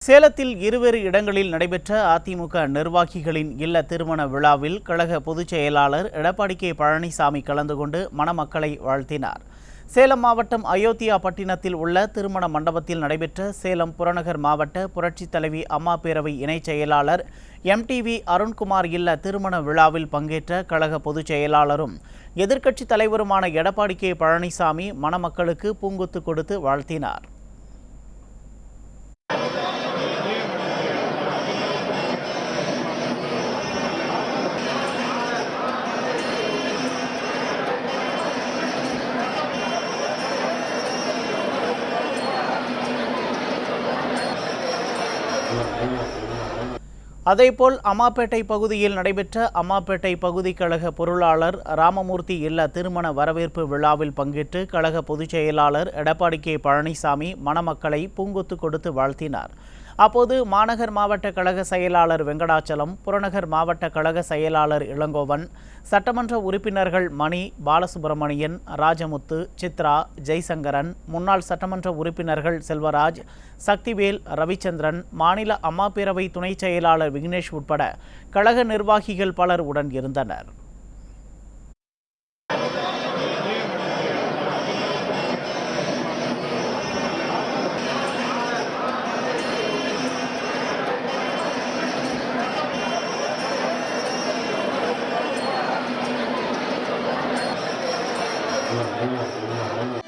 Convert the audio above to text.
சேலத்தில் இருவேறு இடங்களில் நடைபெற்ற அதிமுக நிர்வாகிகளின் இல்ல திருமண விழாவில் கழக பொதுச் செயலாளர் எடப்பாடி கே பழனிசாமி கலந்து கொண்டு மணமக்களை வாழ்த்தினார். சேலம் மாவட்டம் அயோத்தியா பட்டினத்தில் உள்ள திருமண மண்டபத்தில் நடைபெற்ற சேலம் புறநகர் மாவட்ட புரட்சித் தலைவி அம்மா பேரவை இணைச் செயலாளர் MTV அருண்குமார் இல்ல திருமண விழாவில் பங்கேற்ற கழக பொதுச் செயலாளரும் எதிர்க்கட்சித் தலைவருமான எடப்பாடி கே பழனிசாமி மணமக்களுக்கு பூங்கொத்து கொடுத்து வாழ்த்தினார். அதேபோல் அம்மாப்பேட்டை பகுதியில் நடைபெற்ற அம்மாப்பேட்டை பகுதி கழக பொருளாளர் ராமமூர்த்தி இல்ல திருமண வரவேற்பு விழாவில் பங்கேற்று கழக பொதுச் செயலாளர் எடப்பாடி கே பழனிசாமி மணமக்களை பூங்கொத்து கொடுத்து வாழ்த்தினார். அப்போது மாநகர் மாவட்ட கழக செயலாளர் வெங்கடாச்சலம், புறநகர் மாவட்ட கழக செயலாளர் இளங்கோவன், சட்டமன்ற உறுப்பினர்கள் மணி, பாலசுப்பிரமணியன், ராஜமுத்து, சித்ரா, ஜெய்சங்கரன், முன்னாள் சட்டமன்ற உறுப்பினர்கள் செல்வராஜ், சக்திவேல், ரவிச்சந்திரன், மாநில அம்மா பேரவை துணை செயலாளர் விக்னேஷ் உட்பட கழக நிர்வாகிகள் பலர் உடன் இருந்தனர். Iya, iya, iya.